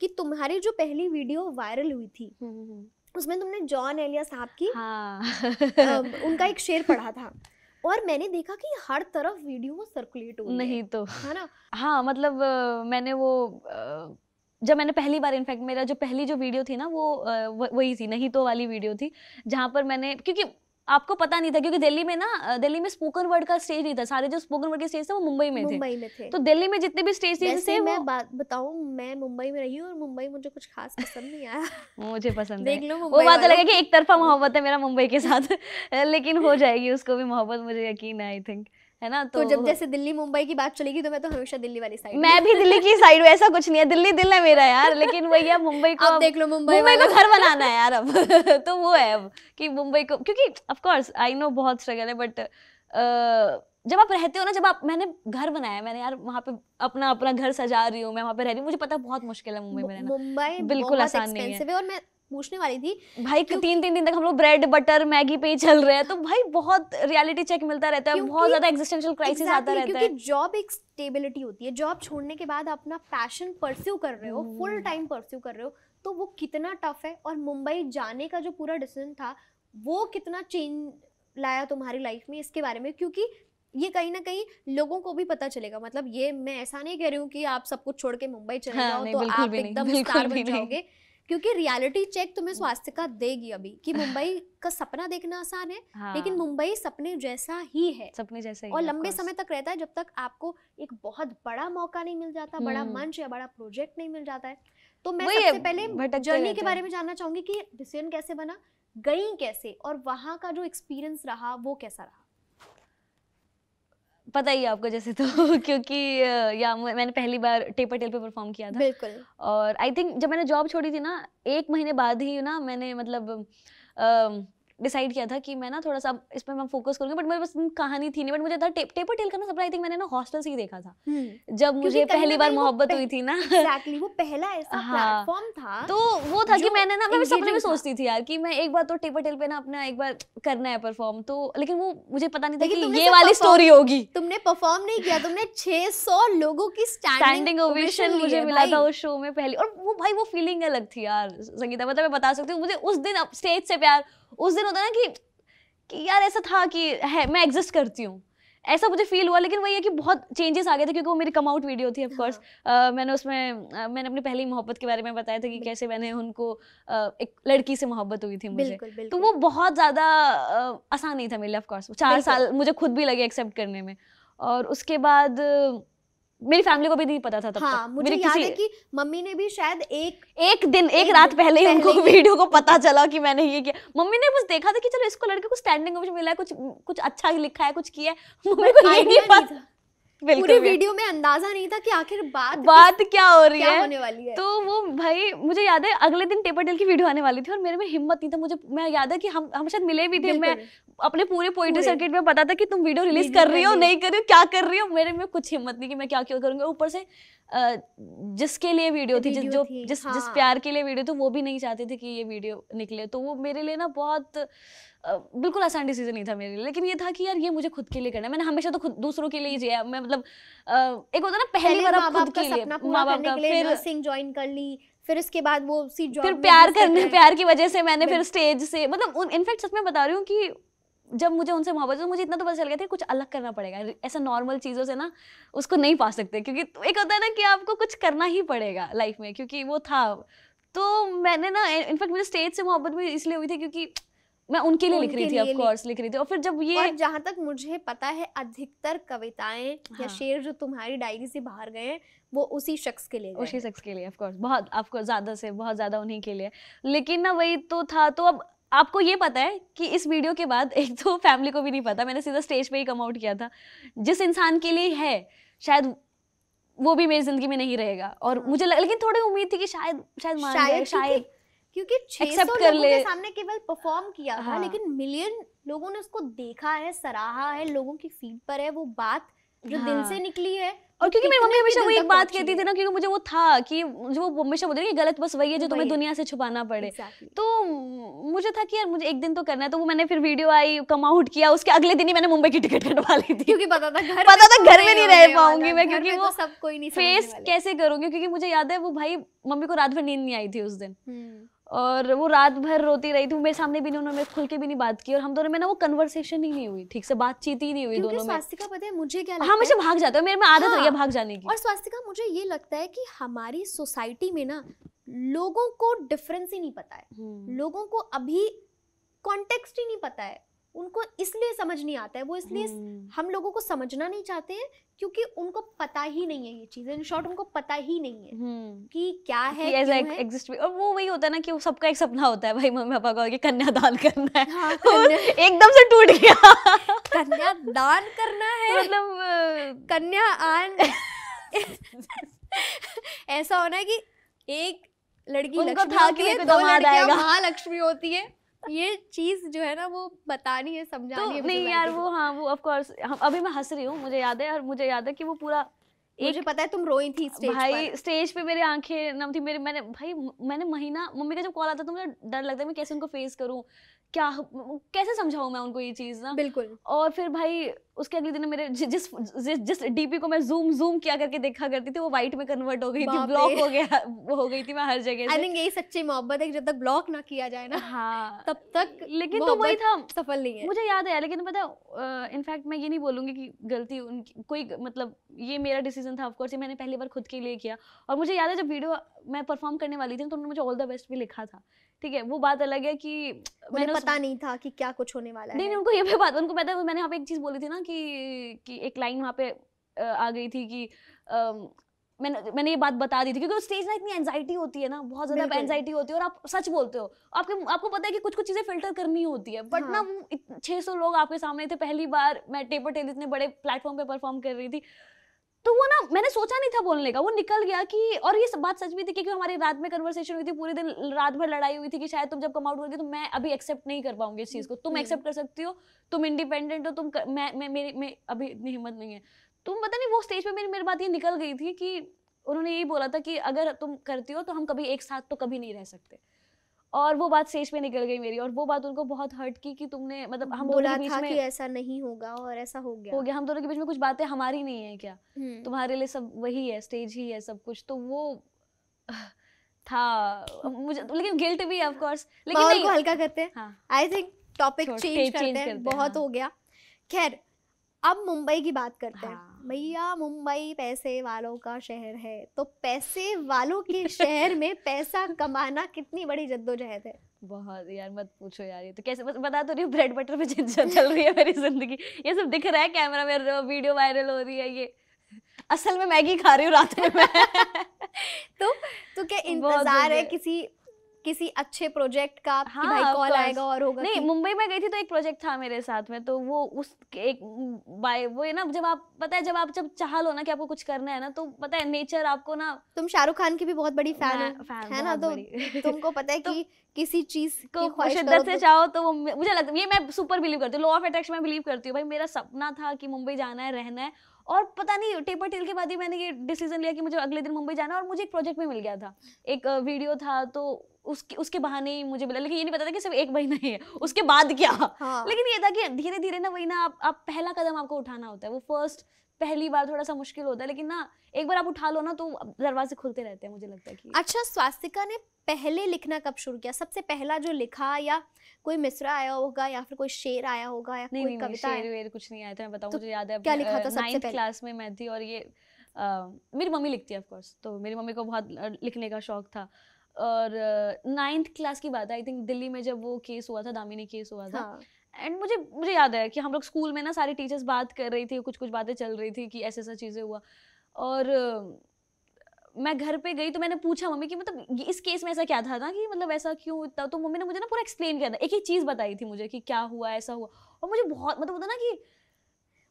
Speaker 1: कि तुम्हारी जो पहली वीडियो वायरल हुई थी उसमें तुमने जॉन एलिया साहब की उनका एक शेर पढ़ा था, और मैंने देखा कि हर तरफ वीडियो वो सर्कुलेट हो रही है।
Speaker 2: नहीं तो
Speaker 1: है ना,
Speaker 2: हाँ, मतलब मैंने वो जब मैंने पहली बार, इनफैक्ट मेरा जो पहली जो वीडियो थी ना वो वही थी, नहीं तो वाली वीडियो थी, जहाँ पर मैंने, क्योंकि आपको पता नहीं था, क्योंकि दिल्ली में स्पोकन वर्ड का स्टेज नहीं था, सारे जो स्पोकन वर्ड के स्टेज थे वो मुंबई में थे। तो दिल्ली में जितने भी स्टेज थे,
Speaker 1: मैं बात बताऊं, मैं मुंबई में रही हूँ और मुंबई मुझे कुछ खास पसंद नहीं आया।
Speaker 2: मुझे पसंद
Speaker 1: देख लो
Speaker 2: वो बात अलग है कि एक तरफा मोहब्बत है मेरा मुंबई के साथ, लेकिन हो जाएगी उसको भी मोहब्बत, मुझे यकीन है आई थिंक, है ना। तो
Speaker 1: जब जैसे दिल्ली मुंबई की बात चलेगी तो मैं तो हमेशा दिल्ली वाली साइड,
Speaker 2: मैं भी दिल्ली की साइड हूँ, ऐसा कुछ नहीं है, दिल्ली दिल है मेरा यार, लेकिन वही है मुंबई को,
Speaker 1: अब देख लो मुंबई
Speaker 2: को घर बनाना है यार अब। तो वो है अब कि मुंबई को, क्योंकि ऑफ कोर्स आई नो बहुत स्ट्रगल है, बट जब आप रहते हो ना, मैंने घर बनाया, मैंने यार वहाँ पे अपना घर सजा रही हूँ, मैं वहाँ पे रह रही हूँ, मुझे पता बहुत मुश्किल है मुंबई में रहना,
Speaker 1: मुंबई
Speaker 2: बिल्कुल आसान नहीं है।
Speaker 1: और मैं पूछने वाली थी
Speaker 2: भाई, 3 दिन तक हम लोग ब्रेड बटर मैगी पे ही चल रहे हैं, तो भाई बहुत रियलिटी चेक मिलता रहता है, बहुत ज्यादा एग्जिस्टेंशियल क्राइसिस आता रहता है,
Speaker 1: क्योंकि जॉब एक स्टेबिलिटी होती है। जॉब छोड़ने के बाद अपना पैशन परस्यू कर रहे हो, फुल टाइम परस्यू कर रहे हो, तो वो कितना टफ है। और मुंबई जाने का जो पूरा डिसीजन था वो कितना चेंज लाया तुम्हारी लाइफ में, इसके बारे में, क्योंकि ये कहीं ना कहीं लोगों को भी पता चलेगा। मतलब ये मैं ऐसा नहीं कह रही हूँ कि आप सब कुछ छोड़ के मुंबई चले जाओ तो आप एकदम स्टार बन जाओगे, क्योंकि रियलिटी चेक तुम्हें स्वास्थ्य का देगी अभी कि मुंबई का सपना देखना आसान है,
Speaker 2: हाँ,
Speaker 1: लेकिन मुंबई सपने जैसा ही है,
Speaker 2: सपने जैसा ही
Speaker 1: और
Speaker 2: है, of
Speaker 1: लंबे
Speaker 2: course.
Speaker 1: समय तक रहता है जब तक आपको एक बहुत बड़ा मौका नहीं मिल जाता, बड़ा मंच या बड़ा प्रोजेक्ट नहीं मिल जाता है। तो मैं
Speaker 2: वही
Speaker 1: सबसे पहले
Speaker 2: भटकते
Speaker 1: जर्नी
Speaker 2: रहते
Speaker 1: के
Speaker 2: हैं।
Speaker 1: बारे में जानना चाहूंगी कि डिसीजन कैसे बना, गई कैसे, और वहाँ का जो एक्सपीरियंस रहा वो कैसा रहा?
Speaker 2: पता ही है आपको जैसे तो क्योंकि या मैंने पहली बार टेप टेल पे परफॉर्म किया था,
Speaker 1: बिल्कुल।
Speaker 2: और आई थिंक जब मैंने जॉब छोड़ी थी ना, 1 महीने बाद ही ना मैंने मतलब डिसाइड किया था कि मैं ना थोड़ा सा इस पे मैं फोकस करूंगी, बट मेरे पास कहानी थी नहीं, बट मुझे था टेपर टेल करना सपना। आई थिंक मैंने ना हॉस्टल से ही देखा था जब मुझे पहली बार मोहब्बत हुई थी ना।
Speaker 1: एग्जैक्टली, वो पहला ऐसा प्लेटफॉर्म था,
Speaker 2: तो वो था कि मैंने ना, मैं सपने में
Speaker 1: engaging था।
Speaker 2: सोचती थी यार कि मैं एक बार तो टेपर टेल पे ना अपना एक बार करना है परफॉर्म, तो लेकिन वो मुझे पता नहीं था
Speaker 1: लेकिन
Speaker 2: कि
Speaker 1: तुमने
Speaker 2: ये
Speaker 1: सिर्फ
Speaker 2: वाली
Speaker 1: perform-
Speaker 2: स्टोरी होगी।
Speaker 1: तुमने परफॉर्म नहीं किया, तुमने 600 लोगों की
Speaker 2: स्टैंडिंग ओवेशन
Speaker 1: ली
Speaker 2: मुझे
Speaker 1: है
Speaker 2: मिला
Speaker 1: भाई।
Speaker 2: था उस शो में पहली, और वो भाई वो फीलिंग अलग थी यार संगीता, मतलब मैं बता सकती हूँ मुझे उस दिन स्टेज से प्यार, उस दिन होता ना कि यार ऐसा था कि है मैं एग्जिस्ट करती हूँ, ऐसा मुझे फील हुआ। लेकिन वही है कि बहुत चेंजेस आ गए थे क्योंकि वो मेरी कम आउट वीडियो थी ऑफ कोर्स। मैंने उसमें मैंने अपनी पहली मोहब्बत के बारे में बताया था कि कैसे मैंने उनको एक लड़की से मोहब्बत हुई थी मुझे।
Speaker 1: बिल्कुल, बिल्कुल।
Speaker 2: तो वो बहुत ज़्यादा आसान नहीं था मेरे लिए, ऑफ कोर्स 4 साल मुझे खुद भी लगे एक्सेप्ट करने में, और उसके बाद मेरी फैमिली को भी नहीं पता था तब
Speaker 1: हाँ,
Speaker 2: तक।
Speaker 1: मुझे याद है कि मम्मी ने भी शायद एक
Speaker 2: रात पहले ही उनको वीडियो को पता चला कि मैंने ये किया। मम्मी ने बस देखा था कि चलो इसको लड़के को स्टैंडिंग ओवेशन मिला है, कुछ अच्छा लिखा है, कुछ किया है। मम्मी को ये नहीं पता,
Speaker 1: पूरी वीडियो में अंदाजा नहीं था कि आखिर
Speaker 2: बात क्या हो रही है,
Speaker 1: होने वाली है।
Speaker 2: तो वो भाई मुझे याद है अगले दिन टेपर टेल की वीडियो आने वाली थी और मेरे में हिम्मत नहीं था। मैं याद है कि हम शायद मिले भी थे, मैं अपने पूरे पोएट्री सर्किट में पता था कि तुम वीडियो रिलीज कर रही हो, नहीं कर रही हो, क्या कर रही हो। मेरे में कुछ हिम्मत नहीं कि मैं क्या क्यों करूंगी। ऊपर से जिसके लिए वीडियो थी, जिस प्यार के लिए वीडियो थी, वो भी नहीं चाहते थे कि ये वीडियो निकले। तो वो मेरे लिए ना बहुत बिल्कुल आसान डिसीजन नहीं था मेरे लिए, लेकिन ये था कि यार ये मुझे खुद के लिए करना है। मैंने हमेशा तो खुद दूसरों के लिए ही जिया। मैं मतलब एक होता ना पहली बार आप खुद के लिए,
Speaker 1: माँ बाप के लिए नर्सिंग ज्वाइन कर ली, फिर उसके बाद वो उसी जॉब
Speaker 2: फिर प्यार की वजह से मैंने फिर स्टेज से, मतलब इनफैक्ट सच में बता रही हूँ कि जब मुझे उनसे मोहब्बत, तो मुझे इतना तो पता चल गया था कुछ अलग करना पड़ेगा। ऐसा नॉर्मल चीज़ों से ना उसको नहीं पा सकते, क्योंकि एक होता है ना कि आपको कुछ करना ही पड़ेगा लाइफ में, क्योंकि वो था। तो मैंने ना इनफैक्ट मुझे स्टेज से मोहब्बत भी इसलिए हुई थी क्योंकि मैं उनके लिए लिख रही थी, ऑफ कोर्स लिख रही थी। और फिर जब ये,
Speaker 1: और जहाँ तक मुझे पता है अधिकतर कविताएं या शेर जो तुम्हारी डायरी से बाहर गए हैं वो उसी शख्स के लिए,
Speaker 2: उसी शख्स के लिए, ऑफ कोर्स बहुत, आपको ज़्यादा से बहुत ज़्यादा उन्हीं के लिए। लेकिन ना वही तो था। तो अब आपको ये पता है कि इस वीडियो के बाद, एक तो फैमिली को भी नहीं पता, मैंने सीधा स्टेज पे ही कम आउट किया था। जिस इंसान के लिए है शायद वो भी मेरी जिंदगी में नहीं रहेगा, और मुझे लेकिन थोड़ी उम्मीद थी कि शायद मान जाए, शायद
Speaker 1: क्योंकि 600 लोगों के सामने केवल परफॉर्म किया था, लेकिन मिलियन लोगों ने उसको देखा है, सराहा है, लोगों की फीड पर है वो बात जो दिल से निकली है।
Speaker 2: और क्योंकि मेरी मम्मी हमेशा वो एक बात कहती थी ना, क्योंकि मुझे वो था कि जो वो हमेशा बोलती थी कि गलत बस वही है जो तुम्हें दुनिया से छुपाना पड़े। तो मुझे था कि यार मुझे एक दिन तो करना है। तो वो मैंने फिर वीडियो आई, कम आउट किया, उसके अगले दिन ही मैंने मुंबई की टिकट कटवा ली थी,
Speaker 1: क्योंकि पता था
Speaker 2: घर में नहीं रह पाऊंगी मैं, क्योंकि वो
Speaker 1: सब कोई नहीं
Speaker 2: फेस कैसे करूंगी। क्योंकि मुझे याद है वो भाई, मम्मी को रात भर नींद नहीं आई थी उस दिन, और वो रात भर रोती रही थी। मेरे सामने भी नहीं, उन्होंने खुल के भी नहीं बात की, और हम दोनों में ना वो कन्वर्सेशन ही नहीं हुई, ठीक से बातचीत ही नहीं हुई दोनों में।
Speaker 1: स्वास्तिका पता है मुझे क्या लगता है,
Speaker 2: हमेशा भाग जाते हो, मेरे में आदत रही है भाग जाने की।
Speaker 1: और स्वास्तिका मुझे ये लगता है कि हमारी सोसाइटी में ना लोगों को डिफरेंस ही नहीं पता है, लोगों को अभी कॉन्टेक्स्ट ही नहीं पता है, उनको इसलिए समझ नहीं आता है, वो इसलिए हम लोगों को समझना नहीं चाहते हैं क्योंकि उनको पता ही नहीं है ये चीजें। इन शॉर्ट उनको पता ही नहीं है कि क्या है,
Speaker 2: कि क्यों है। एग्जिस्ट भी। और वो वही होता है ना कि वो सबका एक सपना होता है भाई, मम्मी पापा का कि कन्यादान करना है। हाँ, एकदम से टूट गया।
Speaker 1: कन्यादान करना है, मतलब कन्या आन ऐसा होना है कि एक लड़की लक्ष्मी होती है, 2 लड़कियां महालक्ष्मी होती है। ये चीज जो है ना वो बतानी है, समझानी है।
Speaker 2: नहीं यार वो, हाँ वो ऑफ कोर्स, अभी मैं हंस रही हूँ, मुझे याद है, और मुझे याद है कि वो पूरा
Speaker 1: मुझे पता है तुम रोई थी स्टेज
Speaker 2: भाई पर। स्टेज पे मेरी आंखें नम थी। मैंने महीना, मम्मी का जब कॉल आता तो मुझे डर लगता है मैं कैसे उनको फेस करूँ, कैसे समझाऊँ मैं उनको ये चीज़ ना।
Speaker 1: बिल्कुल।
Speaker 2: और फिर भाई उसके अगले दिन मेरे जिस डीपी को मैं जूम किया करके देखा करती थी वो वाइट में कन्वर्ट हो गई थी, ब्लॉक हो गया हो गई थी मैं हर जगह से।
Speaker 1: आई थिंक यही सच्ची मोहब्बत है, जब तक ब्लॉक ना किया जाए ना
Speaker 2: हाँ
Speaker 1: तब तक
Speaker 2: लेकिन तो वही था,
Speaker 1: सफल नहीं है।
Speaker 2: मुझे याद है, लेकिन पता है इनफैक्ट मैं ये नहीं बोलूंगी कि गलती उनकी कोई, मतलब ये मेरा डिसीजन था ऑफ कोर्स, ये मैंने पहली बार खुद के लिए किया। और मुझे याद है जब वीडियो मैं परफॉर्म करने वाली थी तो उन्होंने मुझे ऑल द बेस्ट भी लिखा था, ठीक है, वो बात अलग है कि
Speaker 1: मैंने पता नहीं था कि क्या कुछ होने वाला है।
Speaker 2: नहीं उनको ये भी बात, उनको पता है, मैंने यहाँ पे एक चीज बोली थी ना कि एक लाइन वहाँ पे आ गई थी कि मैंने ये बात बता दी थी, क्योंकि स्टेज ना इतनी एंजाइटी होती है ना, बहुत ज्यादा एंजाइटी होती है, और आप सच बोलते हो, आपको पता है कि कुछ चीजें फिल्टर करनी होती है, बट ना 600 लोग आपके सामने थे, पहली बार मैं टेपर टेल इतने बड़े प्लेटफॉर्म पे परफॉर्म कर रही थी, तो वो ना मैंने सोचा नहीं था बोलने का, वो निकल गया कि, और ये बात सच भी थी क्योंकि हमारी रात में कन्वर्सेशन हुई थी, पूरे दिन रात भर लड़ाई हुई थी कि शायद तुम जब कम आउट होगी तो मैं अभी एक्सेप्ट नहीं कर पाऊंगी इस चीज को, तुम एक्सेप्ट कर सकती हो, तुम इंडिपेंडेंट हो, तुम मैं अभी इतनी हिम्मत नहीं है। तुम पता नहीं वो स्टेज पे मेरी बात ये निकल गई थी कि उन्होंने यही बोला था कि अगर तुम करती हो तो हम कभी एक साथ तो कभी नहीं रह सकते, और वो बात स्टेज पे निकल गई मेरी, और वो बात उनको बहुत हर्ट की कि तुमने, मतलब हम दोनों के बीच में
Speaker 1: कि ऐसा नहीं होगा और ऐसा हो गया,
Speaker 2: हम दोनों के बीच में कुछ बातें हमारी नहीं है क्या, तुम्हारे लिए सब वही है, स्टेज ही है सब कुछ, तो वो था मुझे, लेकिन गिल्ट भी ऑफ कोर्स, लेकिन
Speaker 1: माहौल को हल्का करते हैं, आई थिंक टॉपिक चेंज करते हैं, बहुत हो गया। खैर अब मुंबई की बात करते हैं। भैया मुंबई पैसे वालों का शहर है, तो पैसे वालों के शहर में पैसा कमाना कितनी बड़ी जद्दोजहद है।
Speaker 2: बहुत यार, मत पूछो यार, ये तो कैसे, बता तो रही हूँ, ब्रेड बटर पे चल रही है मेरी जिंदगी, ये सब दिख रहा है कैमरा में, वीडियो वायरल हो रही है, ये असल में मैगी खा रही हूँ रात में मैं
Speaker 1: तो क्या इंतजार है किसी अच्छे प्रोजेक्ट का कि भाई कॉल आएगा और होगा?
Speaker 2: नहीं, मुंबई में गई थी तो एक प्रोजेक्ट था मेरे साथ में, तो वो उस एक वो है ना, जब आप पता है जब चाह लो ना कि आपको कुछ करना है ना, तो पता है नेचर आपको ना,
Speaker 1: तुम शाहरुख खान की भी बहुत बड़ी फैन है ना, तो तुमको पता है कि किसी चीज को
Speaker 2: शिद्दत से चाहो तो वो, मुझे लगता है ये मैं सुपर बिलीव करती हूँ, लॉ ऑफ अट्रैक्शन में बिलीव करती हूँ भाई, मेरा सपना था कि मुंबई जाना है, रहना है, और पता नहीं टेपर टेल के बाद ही मैंने ये डिसीजन लिया कि मुझे अगले दिन मुंबई जाना है, और मुझे एक प्रोजेक्ट में मिल गया था, एक वीडियो था, तो उसके बहाने ही मुझे मिला, लेकिन ये नहीं पता था कि सिर्फ एक महीना ही है, उसके बाद क्या। लेकिन ये था कि धीरे धीरे ना वही ना, आप पहला कदम आपको उठाना होता है, वो पहली बार थोड़ा सा मुश्किल होता है, लेकिन ना एक बार आप उठा लो ना तो दरवाजे खुलते रहते हैं, मुझे लगता है कि।
Speaker 1: अच्छा, स्वास्तिका ने पहले लिखना कब शुरू किया? सबसे पहला जो लिखा, या कोई मिसरा आया होगा, या फिर कोई शेर आया होगा, या कोई कविता?
Speaker 2: शेर कुछ नहीं आया था, मैं बताऊं, मुझे याद है
Speaker 1: क्या लिखा था सबसे पहले?
Speaker 2: 9th क्लास में मैं थी, और ये मेरी मम्मी लिखती है ऑफ कोर्स, तो मेरी मम्मी को बहुत लिखने का शौक था, और 9th क्लास की बात है, आई थिंक दिल्ली में जब वो केस हुआ था, दामिनी केस हुआ था, एंड मुझे याद है कि हम लोग स्कूल में ना सारी टीचर्स बात कर रही थी, कुछ बातें चल रही थी कि ऐसा चीज़ें हुआ, और मैं घर पे गई तो मैंने पूछा मम्मी कि मतलब इस केस में ऐसा क्या था ना, कि मतलब ऐसा क्यों इतना, तो मम्मी ने मुझे ना पूरा एक्सप्लेन किया था, एक चीज़ बताई थी मुझे कि क्या हुआ, ऐसा हुआ, और मुझे बहुत, मतलब होता ना कि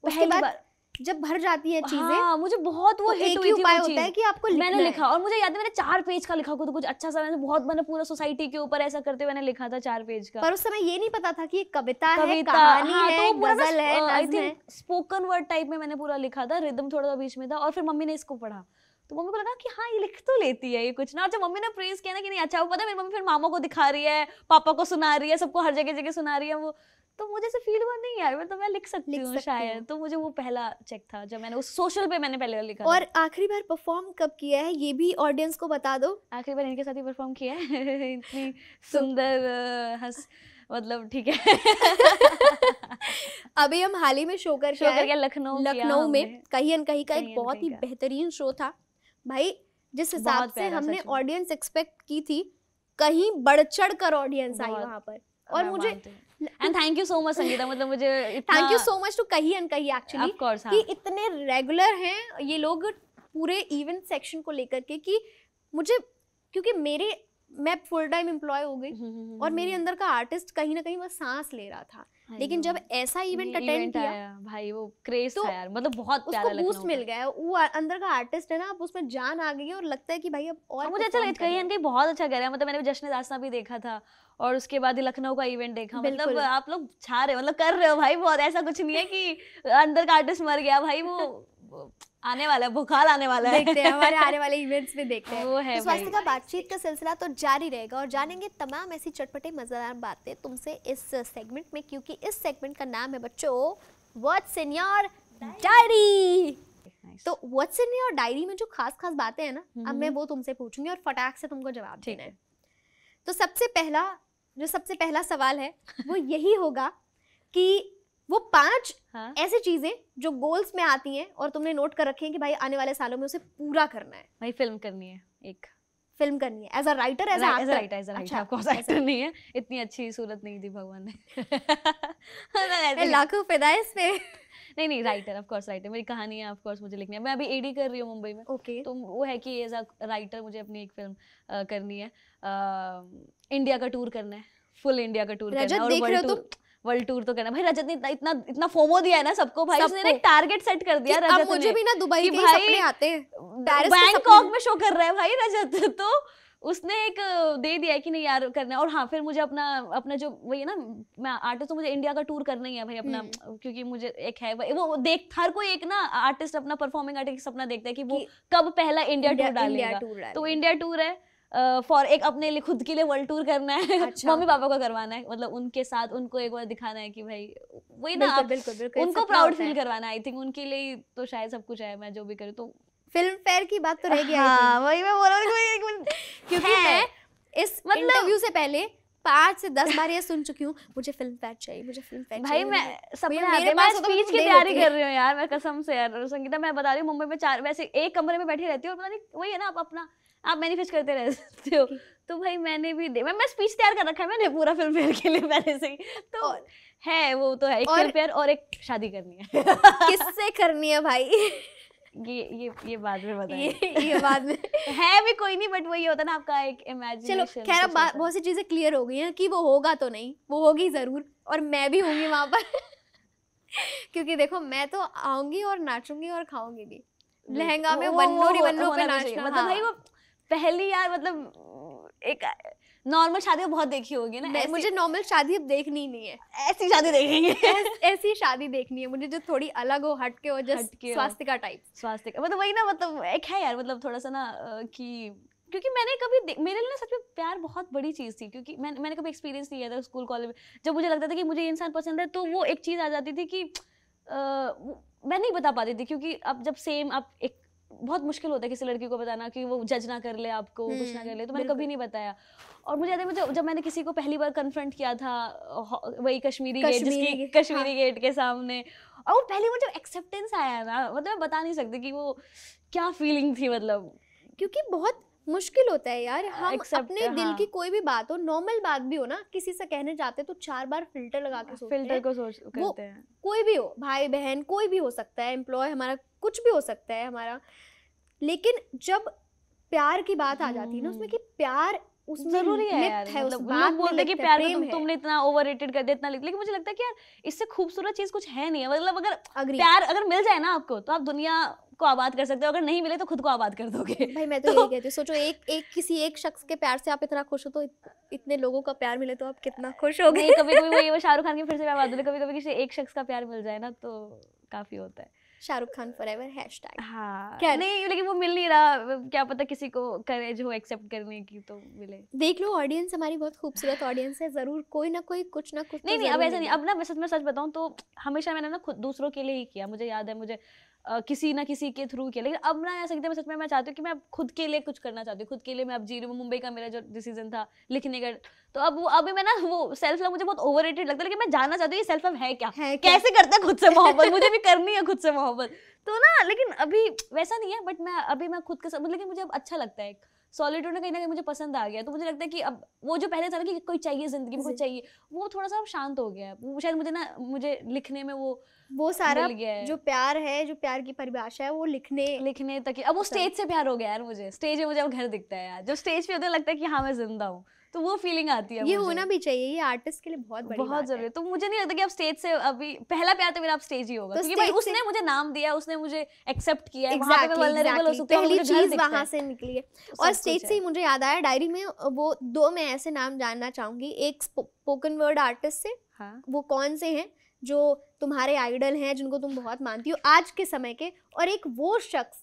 Speaker 2: पहली बार
Speaker 1: जब भर जाती है चीजें,
Speaker 2: हाँ, मुझे बहुत वो हिट हुई थी,
Speaker 1: उपाय होता है कि आपको
Speaker 2: मैंने लिखा, और मुझे याद है मैंने 4 पेज का लिखा, कुछ अच्छा सा, मैंने पूरा सोसाइटी के ऊपर ऐसा करते हुए मैंने लिखा था 4 पेज का,
Speaker 1: पर उस समय ये नहीं पता था कि कविता है, कहानी है, गजल है, नज़्म है,
Speaker 2: स्पोकन वर्ड टाइप में मैंने पूरा लिखा था, रिदम थोड़ा बीच में था, और फिर मम्मी ने इसको पढ़ा, तो मम्मी को लगा कि हाँ ये लिख तो लेती है ये कुछ ना, और जब मम्मी ने प्रेज किया ना कि नहीं अच्छा, वो पता है मेरी मम्मी फिर मामा को दिखा रही है, पापा को सुना रही है, सबको हर जगह सुना रही है वो, तो मुझे से फील हुआ नहीं यार मैं लिख सकती हूँ शायद, तो मुझे वो पहला चेक था जब मैंने उस सोशल पे मैंने पहले लिखा।
Speaker 1: और आखिरी बार परफॉर्म कब किया है ये भी ऑडियंस को बता दो।
Speaker 2: आखिरी बार इनके साथ ही परफॉर्म किया है इतनी सुंदर मतलब ठीक है
Speaker 1: अभी हम हाल ही में शो करके
Speaker 2: लखनऊ
Speaker 1: में कहीं न कहीं का एक बहुत ही बेहतरीन शो था भाई, जिस हिसाब से हमने ऑडियंस एक्सपेक्ट की थी, कहीं बढ़ चढ़ कर ऑडियंस आई वहाँ पर, और मुझे
Speaker 2: and thank you so much Sangeeta, मतलब मुझे
Speaker 1: thank you so much to कहीं एंड कहीं एक्चुअली कि इतने रेगुलर हैं ये लोग पूरे इवेंट सेक्शन को लेकर के, कि मुझे क्योंकि मैं फुल टाइम एम्प्लॉय हो गई और मेरे अंदर का आर्टिस्ट कहीं ना कहीं वो सांस ले रहा था, लेकिन जब ऐसा इवेंट अटेंड किया
Speaker 2: भाई वो क्रेज था यार, मतलब बहुत प्यारा
Speaker 1: उसको बूस्ट मिल गया, वो अंदर का आर्टिस्ट है ना, अब उसमें जान आ गई है और लगता है कि भाई अब और
Speaker 2: मुझे अच्छा लगा, कहीं ना कहीं बहुत अच्छा कर रहा है, मतलब मैंने जश्न दास्तां भी देखा था और उसके बाद लखनऊ का इवेंट देखा, मतलब आप लोग छा रहे हो, मतलब कर रहे हो भाई बहुत, ऐसा कुछ नहीं है कि अंदर का आर्टिस्ट मर गया भाई, वो आने वाला है, बुखार आने वाला है,
Speaker 1: देखते हैं हमारे आने वाले इवेंट्स में देखते हैं
Speaker 2: वो है।
Speaker 1: स्वास्तिका, बातचीत का सिलसिला तो जारी रहेगा और जानेंगे तमाम ऐसी चटपटे मजेदार बातें तुमसे इस सेगमेंट में, क्योंकि इस सेगमेंट का नाम है बच्चों व्हाट्स इन योर डायरी। तो व्हाट्स इन योर डायरी में जो खास खास बातें हैं ना, अब मैं वो तुमसे पूछूंगी और फटाक से तुमको जवाब देना है। तो सबसे पहला सवाल है वो यही होगा कि वो 5 ऐसी चीजें जो गोल्स में आती हैं और तुमने नोट कर रखी हैं कि भाई आने वाले सालों में उसे पूरा करना है।
Speaker 2: भाई फिल्म करनी है, एक
Speaker 1: फिल्म करनी है as a writer, as a writer.
Speaker 2: अच्छा, ऑफ कोर्स एक्टर नहीं है, इतनी अच्छी सूरत नहीं दी भगवान ने।
Speaker 1: लाखों फिदा इस पे।
Speaker 2: नहीं, राइटर, ऑफ कोर्स राइटर। मेरी कहानी है, ऑफ कोर्स मुझे लिखनी है। मैं अभी एडी कर रही हूँ मुंबई में।
Speaker 1: ओके।
Speaker 2: तो वो है कि एज अ राइटर मुझे अपनी एक फिल्म करनी है। इंडिया का टूर करना है, फुल इंडिया का टूर करना है, और वर्ल्ड टूर तो करना। भाई रजत ने इतना फोमो दिया है ना सबको, भाई उसने एक टारगेट सेट कर दिया रजत ने।
Speaker 1: अब मुझे भी ना दुबई के सपने आते हैं,
Speaker 2: बैंकॉक में शो कर रहा है भाई रजत। तो उसने एक दे दिया है कि नहीं यार करना है। और हाँ, फिर मुझे अपना जो वही है ना, मैं आर्टिस्ट, तो मुझे इंडिया का टूर करना ही है भाई अपना, क्योंकि मुझे एक है वो देख, हर कोई एक ना आर्टिस्ट अपना परफॉर्मिंग आर्टिस्ट सपना देखता है कि वो कब पहला इंडिया टूर डालेगा। तो इंडिया टूर है, फॉर एक अपने लिए खुद के लिए वर्ल्ड टूर करना है। अच्छा। मम्मी पापा को करवाना है, मतलब उनके साथ उनको एक बार दिखाना है कि भाई वही ना, बिल्कुल उनको प्राउड फील करवाना है। आई थिंक उनके लिए तो शायद सब कुछ है, मैं जो भी करूँ। तो
Speaker 1: फिल्म फेयर की बात तो रह गई।
Speaker 2: हाँ, वही मैं बोल रही हूँ,
Speaker 1: क्योंकि मैं इस इंटरव्यू से पहले 5 से 10 बार ये सुन चुकी हूँ, मुझे फिल्म फेयर चाहिए, मुझे फिल्म फेयर चाहिए।
Speaker 2: भाई मैं स्पीच की तैयारी कर रही हूँ यार, मैं कसम से यार संगीता, मैं बता रही हूँ, मुंबई में 4 वैसे एक कमरे में बैठी रहती हूँ और पता नहीं वही है ना, आप मैनिफेस्ट करते रहते हो। तो भाई मैंने भी मैं स्पीच तैयार कर रखा है मैंने पूरा फिल्म फेयर के लिए पहले से ही। तो है वो तो है, एक फिल्म फेयर और एक शादी करनी है।
Speaker 1: किससे करनी है भाई?
Speaker 2: ये बाद में बताएंगे।
Speaker 1: ये बाद में
Speaker 2: है भी कोई नहीं, बट वही होता है ना आपका एक इमेजिनेशन।
Speaker 1: चलो खैर, अब बहुत सी चीजें क्लियर हो गई हैं कि वो होगा तो नहीं, वो होगी जरूर, और मैं भी होंगी वहां पर। क्योंकि देखो, मैं तो आऊंगी और नाचूंगी और खाऊंगी भी, लहंगा में वन्नो पे नाचना।
Speaker 2: मतलब भाई वो पहली यार, मतलब एक नॉर्मल शादी बहुत देखी होगी ना।
Speaker 1: मुझे नॉर्मल शादी अब देखनी ही नहीं है,
Speaker 2: ऐसी शादी देखेंगे।
Speaker 1: ऐसी शादी देखनी है मुझे जो थोड़ी अलग हो, हटके हो, जस्ट स्वास्तिका टाइप।
Speaker 2: स्वास्तिका मतलब वही ना, मतलब एक है यार, मतलब थोड़ा सा ना कि क्योंकि मैंने कभी मेरे लिए ना सच में प्यार बहुत बड़ी चीज़ थी, क्योंकि मैंने कभी एक्सपीरियंस नहीं किया था स्कूल कॉलेज में। जब मुझे लगता था कि मुझे इंसान पसंद है, तो वो एक चीज़ आ जाती थी कि मैं नहीं बता पाती थी, क्योंकि अब जब सेम आप एक बहुत मुश्किल होता है किसी लड़की को बताना कि वो जज ना कर ले आपको, कुछ ना कर ले। तो मैंने कभी नहीं बताया। और मुझे याद है जब मैंने किसी को पहली बार कन्फ्रंट किया था, वही कश्मीरी गेट के सामने, और वो पहली बार जब एक्सेप्टेंस आया ना, मतलब मैं बता नहीं सकती कि वो क्या फीलिंग थी, मतलब
Speaker 1: क्योंकि बहुत मुश्किल होता है यार, हम अपने दिल की कोई भी बात हो, नॉर्मल बात भी हो ना, किसी से कहने जाते तो 4 बार फिल्टर लगा के सोचते हैं।
Speaker 2: फिल्टर को करते हैं।
Speaker 1: कोई भी हो, भाई बहन कोई भी हो सकता है, एम्प्लॉय हमारा, कुछ भी हो सकता है हमारा। लेकिन जब प्यार की बात आ जाती है ना उसमें, कि प्यार उसमें
Speaker 2: जरूरी है यार, मतलब लोग बोलते हैं कि प्यार को तुमने इतना ओवररेटेड कर दिया, इतना लिख, लेकिन मुझे लगता है कि यार इससे खूबसूरत चीज कुछ है नहीं है। मतलब अगर प्यार अगर मिल जाए ना आपको, तो आप दुनिया को आबाद कर सकते हो, अगर नहीं मिले तो खुद को आबाद कर दोगे।
Speaker 1: भाई मैं तो यही कहती हूँ, सोचो किसी एक शख्स के प्यार से आप इतना खुश हो, तो इतने लोगों का प्यार मिले तो आप कितना खुश हो गए।
Speaker 2: कभी वो शाहरुख खान की फिर से मैं बात करूँ, कभी किसी एक शख्स का प्यार मिल जाए ना तो काफी होता है।
Speaker 1: शाहरुख खान फॉरएवर #।
Speaker 2: हाँ क्या नहीं, लेकिन वो मिल नहीं रहा, क्या पता किसी को करेज हो एक्सेप्ट करने की तो मिले।
Speaker 1: देख लो, ऑडियंस हमारी बहुत खूबसूरत ऑडियंस है, जरूर कोई ना कोई कुछ ना कुछ।
Speaker 2: नहीं, अब ऐसा नहीं, अब ना मैं सच बताऊं तो हमेशा मैंने ना खुद दूसरों के लिए ही किया। मुझे याद है, मुझे किसी ना किसी के थ्रू किया, लेकिन अब ना ऐसा मैं सच में मैं चाहती हूँ कि मैं खुद के लिए कुछ करना चाहती हूँ। खुद के लिए मैं अब जी रही हूँ। मुंबई का मेरा जो डिसीजन था लिखने का, तो अब वो अभी मैं ना वो सेल्फ लव मुझे बहुत ओवररेटेड लगता है, लेकिन मैं जानना चाहती हूँ ये सेल्फ लव है क्या, कैसे करता है खुद से मोहब्बत। मुझे भी करनी है खुद से मोहब्बत, तो ना लेकिन अभी वैसा नहीं है। बट मैं खुद के साथ, लेकिन मुझे अब अच्छा लगता है, सॉलिट्यूड ना कहीं मुझे पसंद आ गया। तो मुझे लगता है कि अब वो जो पहले था ना कि कोई चाहिए जिंदगी में, कोई चाहिए, वो थोड़ा सा अब शांत हो गया है। वो शायद मुझे लिखने में वो सारा जो प्यार है, जो प्यार की परिभाषा है, वो लिखने तक। अब वो स्टेज से प्यार हो गया यार, मुझे स्टेज में मुझे अब घर दिखता है यार। जब स्टेज पे होता है लगता है कि हाँ मैं जिंदा हूँ, तो वो फीलिंग आती है। ये होना भी चाहिए, ये आर्टिस्ट के लिए बहुत जरूरी है। तो मुझे नहीं लगता कि अब स्टेज से अभी पहला प्यार तो मेरा अब स्टेज ही होगा, क्योंकि भाई उसने मुझे नाम दिया, उसने मुझे एक्सेप्ट किया है, वहां पे मैं वल्नरेबल हो सकती हूं, पहली चीज वहां से निकली है। और स्टेज से ही मुझे याद आया, डायरी में वो 2 मैं ऐसे नाम जानना चाहूंगी। एक स्पोकन वर्ड आर्टिस्ट से, वो कौन से हैं जो तुम्हारे आइडल हैं, जिनको तुम बहुत मानती हो आज के समय के, और एक वो शख्स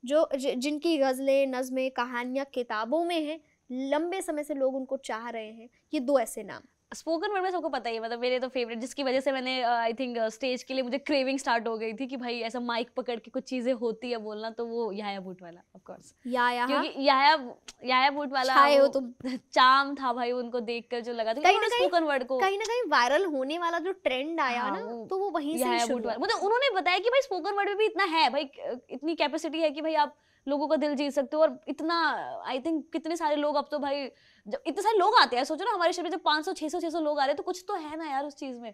Speaker 2: जो जिनकी गजलें, नज़में, कहानियां किताबों में हैं, लंबे समय से लोग उनको चाह रहे हैं। ये 2 ऐसे नाम। स्पोकन वर्ड में सबको पता ही है, मतलब मेरे तो फेवरेट, जिसकी वजह से मैंने आई थिंक स्टेज के लिए मुझे क्रेविंग स्टार्ट हो गई थी कि भाई ऐसा माइक पकड़ के कुछ चीजें होती है बोलना, तो वो याया भूट वाला ऑफ कोर्स, क्योंकि याया भूट वाला
Speaker 1: हो तुम
Speaker 2: चाम था भाई, उनको देखकर जो लगा था स्पोकन वर्ड को
Speaker 1: कहीं ना कहीं वायरल होने वाला जो ट्रेंड आया ना, तो वो वहीं से शुरू हुआ।
Speaker 2: मतलब उन्होंने बताया कि भाई स्पोकन वर्ड में भी इतना है भाई, इतनी कैपेसिटी है कि भाई आप लोगों का दिल जीत सकते हो, और इतना आई थिंक कितने सारे लोग अब तो भाई, जब इतने सारे लोग आते हैं, सोचो ना हमारे शहर में जब 500 600 लोग आ रहे हैं, तो कुछ तो है ना यार उस चीज में,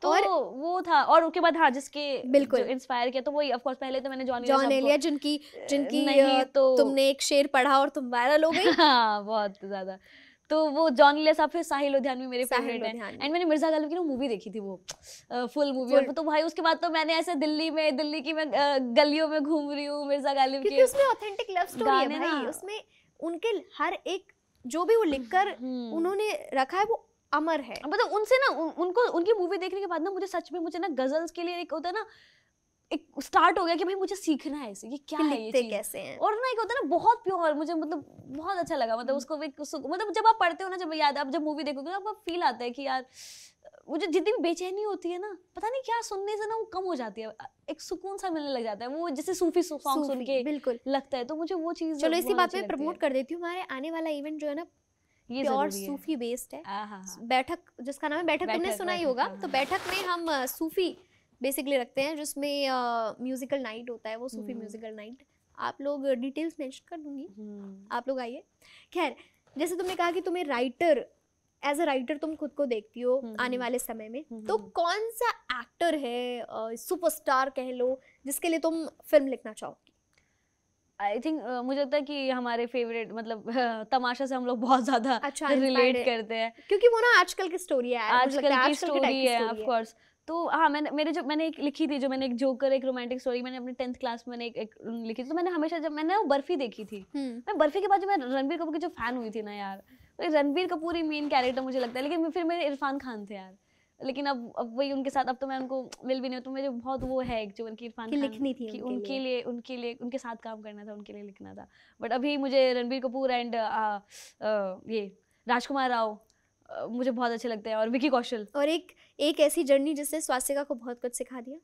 Speaker 2: तो और वो था। और उसके बाद हाँ, जिसके बिल्कुल इंस्पायर किया तो वही ऑफ कोर्स, पहले तो मैंने जॉन एलिया जिनकी नहीं तो तुमने एक शेर पढ़ा और तुम वायरल हो गई। हाँ बहुत ज्यादा, तो वो जॉन एलिया साहब, फिर साहिल लोधियानवी मेरे फेवरेट हैं, एंड मैंने मिर्जा गालिब की ना मूवी देखी थी, वो फुल मूवी, और तो भाई उसके बाद तो मैंने ऐसे दिल्ली की मैं गलियों में घूम रही हूँ मिर्जा गालिब की, क्योंकि उसमें ऑथेंटिक लव स्टोरी है भाई, उसमें उनके हर एक जो भी वो लिखकर उन्होंने रखा है वो अमर है। मतलब उनसे ना उनको उनकी मूवी देखने के बाद ना मुझे सच में, मुझे ना गजल्स के लिए एक होता है ना, एक स्टार्ट हो गया कि भाई मुझे सीखना है इसे, ये क्या है, ये चीज कैसे है, और ना एक होता है ना बहुत प्योर, मुझे मतलब बहुत अच्छा लगा, मतलब उसको मतलब जब आप पढ़ते हो ना, जब याद आप जब मूवी देखोगे ना, आपको फील आता है कि यार मुझे जितनी भी बेचैनी होती है ना, पता नहीं क्या सुनने से ना वो कम हो जाती है, एक सुकून सा मिलने लग जाता है, वो जैसे सूफी सॉन्ग सुन के बिल्कुल लगता है, तो मुझे वो चीज। चलो इसी बात में प्रमोट कर देती हूँ, हमारे आने वाला इवेंट जो है ना, ये प्योर सूफी बेस्ड है। बैठक, जिसका नाम है बैठक, तुमने सुना ही होगा। तो बैठक में हम सूफी बेसिकली रखते हैं, जिसमें म्यूजिकल नाइट होता है, वो सूफी म्यूजिकल नाइट। आप लोग डिटेल्स मेंशन कर दूंगी, आप लोग आइए। खैर, जैसे तुमने कहा कि तुम्हें राइटर, एज अ राइटर तुम खुद को देखती हो आने वाले समय में, तो कौन सा एक्टर है, सुपरस्टार कह लो, जिसके लिए तुम फिल्म लिखना चाहोगी? आई थिंक मुझे लगता है कि हमारे फेवरेट, मतलब तमाशा से हम लोग बहुत ज्यादा रिलेट करते हैं, क्योंकि वो ना आजकल की स्टोरी है, आजकल की स्टोरी है ऑफ कोर्स। तो हाँ, मैंने एक लिखी थी, जो मैंने एक जोकर, एक रोमांटिक स्टोरी मैंने अपने 10th क्लास में एक लिखी थी। तो मैंने हमेशा, जब मैंने वो बर्फी देखी थी, मैं बर्फी के बाद जो मैं रणबीर कपूर की जो फैन हुई थी ना यार, तो रणबीर कपूर ही मेन कैरेक्टर मुझे लगता है, लेकिन फिर मेरे इरफान खान थे यार, लेकिन अब वही उनके साथ, अब तो मैं उनको मिल भी नहीं हूँ, तो मुझे बहुत वो है जो उनकी इरफान खान लिखनी थी, कि उनके लिए उनके साथ काम करना था, उनके लिए लिखना था। बट अभी मुझे रणबीर कपूर एंड ये राजकुमार राव मुझे बहुत अच्छे लगते हैं, और विकी कौशल, और एक ऐसी जर्नी जिसने स्वास्तिका को बहुत कुछ सिखा दिया,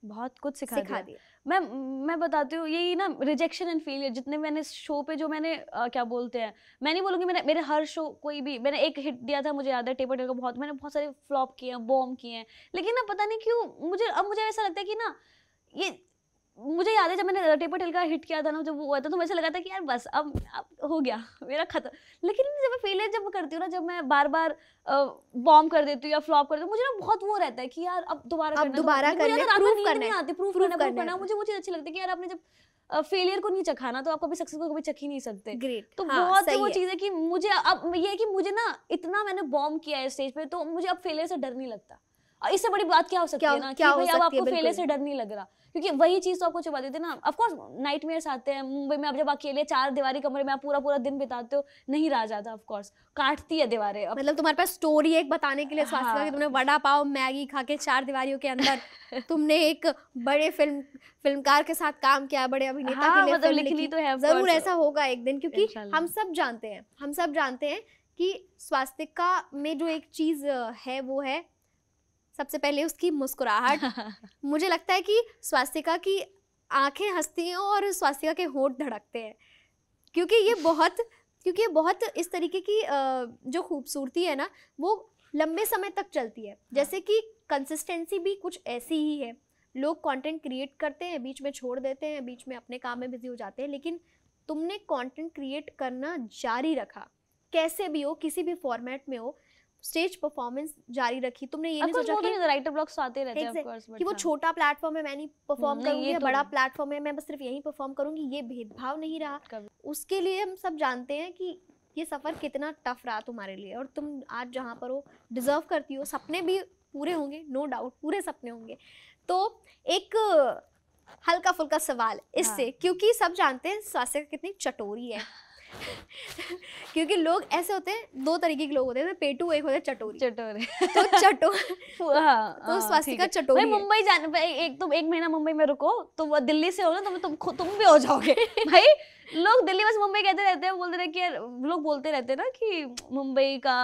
Speaker 2: बहुत कुछ सिखा दिया। मैं बताती हूँ, यही ना रिजेक्शन एंड फेलियर, जितने मैंने शो पे, जो मैंने क्या बोलते हैं, मैं नहीं बोलूँगी मेरे हर शो, कोई भी मैंने एक हिट दिया था, मुझे याद है टेपर टेल का, मैंने बहुत सारे फ्लॉप किए हैं, बॉम्ब किए हैं, लेकिन ना पता नहीं क्यों मुझे ऐसा लगता है कि ना, ये मुझे याद है जब मैंने टेपर टेल का हिट किया था ना, जब वो हुआ था, तो मुझे ऐसा लगा था कि यार बस अब हो गया मेरा खत्म। लेकिन जब मैं फेलियर जब करती हूँ ना, जब मैं बार बार बॉम्ब कर देती हूँ या फ्लॉप कर देती हूँ, मुझे ना बहुत वो रहता है कि यार अब दोबारा करना, प्रूफ करना, मुझे वो चीज अच्छी लगती है कि यार आपने जब फेलियर को नहीं चखा ना, तो आप कभी सक्सेस को कभी चख ही नहीं सकते। ग्रेट। तो बहुत वो चीज है कि मुझे अब ये है कि मुझे ना इतना मैंने बॉम्ब किया है स्टेज पे, तो मुझे अब फेलियर से डर नहीं लगता। इससे बड़ी बात क्या हो सकती है ना, कि भाई अब आपको फेलियर से डर नहीं लग रहा, क्योंकि वही चीज तो आपको छुपा देते ना। ऑफ कोर्स नाइटमेयर्स आते हैं मुंबई में, अब जब अकेले 4 दीवारी कमरे में आप पूरा दिन बिताते हो, नहीं रहा जाता, ऑफ कोर्स काटती है दीवारें। मतलब तुम्हारे पास स्टोरी है एक बताने के लिए, स्वास्थ्य, कि तुमने वड़ा पाव मैगी खा के 4 दीवारियों के अंदर तुमने एक बड़े फिल्मकार के साथ काम किया, बड़े अभिनेता के लिए मतलब लिखनी तो है, जरूर ऐसा होगा एक दिन, क्योंकि हम सब जानते हैं कि स्वास्तिका में जो एक चीज है, वो है सबसे पहले उसकी मुस्कुराहट। मुझे लगता है कि स्वास्तिका की आंखें हंसती हैं और स्वास्तिका के होंठ धड़कते हैं, क्योंकि ये बहुत इस तरीके की जो खूबसूरती है ना, वो लंबे समय तक चलती है। जैसे कि कंसिस्टेंसी भी कुछ ऐसी ही है। लोग कंटेंट क्रिएट करते हैं, बीच में छोड़ देते हैं, बीच में अपने काम में बिजी हो जाते हैं, लेकिन तुमने कंटेंट क्रिएट करना जारी रखा, कैसे भी हो, किसी भी फॉर्मेट में हो, स्टेज परफॉर्मेंस जारी रखी। तुमने ये नहीं सोचा कि राइटर ब्लॉग्स आते रहते हैं ऑफ कोर्स, कि वो छोटा प्लेटफॉर्म है, मैं नहीं परफॉर्म करूंगी, बड़ा प्लेटफॉर्म है, मैं बस सिर्फ यहीं परफॉर्म करूंगी, ये भेदभाव नहीं रहा। उसके लिए हम सब जानते हैं कि ये सफर कितना टफ रहा तुम्हारे लिए, और तुम आज जहाँ पर हो डिजर्व करती हो। सपने भी पूरे होंगे, नो डाउट, पूरे सपने होंगे। तो एक हल्का फुल्का सवाल इससे, क्योंकि सब जानते हैं स्वास्तिका कितनी चटोरी है,
Speaker 1: क्योंकि लोग ऐसे होते हैं, दो तरीके के लोग होते हैं, पेटू, एक होता है चटोरी।
Speaker 2: चटोरे।
Speaker 1: तो
Speaker 2: हाँ,
Speaker 1: तो स्वास्तिका
Speaker 2: ठीक है।
Speaker 1: चटोरी
Speaker 2: भाई
Speaker 1: है।
Speaker 2: मुंबई जाने पे एक महीना मुंबई में रुको, तो वो दिल्ली से हो ना, तुम भी हो जाओगे। भाई लोग दिल्ली बस मुंबई कहते रहते हैं, बोलते रहे कि यार, लोग बोलते रहते हैं ना कि मुंबई का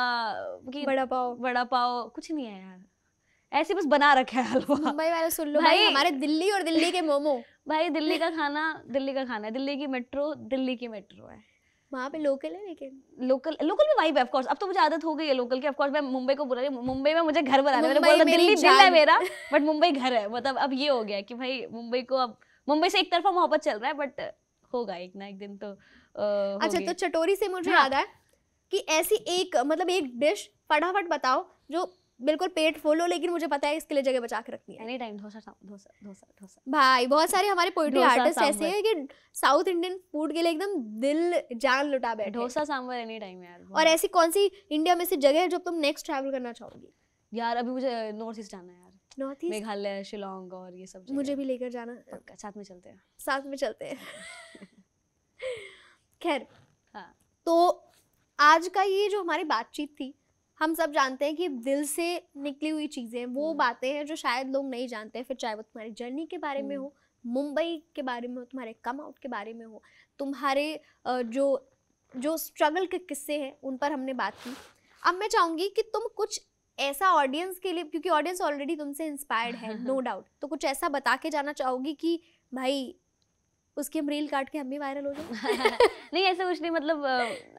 Speaker 2: कि बड़ा पाव कुछ नहीं है यार, ऐसे बस बना रखा है हलवा।
Speaker 1: मुंबई वाले सुन लो भाई, हमारे दिल्ली और दिल्ली के मोमो।
Speaker 2: भाई दिल्ली का खाना है, दिल्ली की मेट्रो है,
Speaker 1: वहाँ पे लोकल है, लेकिन
Speaker 2: लोकल में वाइब है ऑफ कोर्स। अब तो मुझे आदत हो गई है लोकल की। ऑफ कोर्स मैं मुंबई को बुरा नहीं, मुंबई में मुझे घर बनाना है, मैंने बोला दिल्ली दिल है मेरा, बट मुंबई घर है। मतलब अब ये हो गया कि भाई मुंबई को, अब मुंबई से एक तरफा मोहब्बत चल रहा है, बट होगा एक ना एक दिन तो।
Speaker 1: अच्छा, तो चटोरी से मुझे याद है कि ऐसी एक मतलब एक डिश फटाफट बताओ जो बिल्कुल पेट फुल हो, लेकिन मुझे पता है इसके लिए जगह बचा के रखनी है।
Speaker 2: Any time dosa.
Speaker 1: भाई बहुत सारे हमारे पोएट्री आर्टिस्ट ऐसे हैं कि साउथ इंडियन फूड के लिए एकदम दिल जान लुटा बैठे।
Speaker 2: डोसा सांभर एनी टाइम यार।
Speaker 1: और ऐसी कौन सी इंडिया में से जगह है जो तुम नेक्स्ट ट्रैवल करना चाहोगी?
Speaker 2: यार अभी मुझे नॉर्थ ईस्ट जाना है यार,
Speaker 1: नॉर्थ ईस्ट,
Speaker 2: मेघालय, शिलोंग और ये सब।
Speaker 1: मुझे भी लेकर जाना,
Speaker 2: साथ में चलते हैं।
Speaker 1: खैर,
Speaker 2: हाँ,
Speaker 1: तो आज का ये जो हमारी बातचीत थी, हम सब जानते हैं कि दिल से निकली हुई चीज़ें वो बातें हैं जो शायद लोग नहीं जानते हैं। फिर चाहे वो तुम्हारी जर्नी के बारे में हो, मुंबई के बारे में हो, तुम्हारे कम आउट के बारे में हो, तुम्हारे जो स्ट्रगल के किस्से हैं उन पर हमने बात की। अब मैं चाहूँगी कि तुम कुछ ऐसा ऑडियंस के लिए, क्योंकि ऑडियंस ऑलरेडी तुमसे इंस्पायर्ड है नो डाउट, तो कुछ ऐसा बता के जाना चाहोगी कि भाई उसकी हम रील काट के हम भी वायरल हो जाए?
Speaker 2: नहीं ऐसा कुछ नहीं, मतलब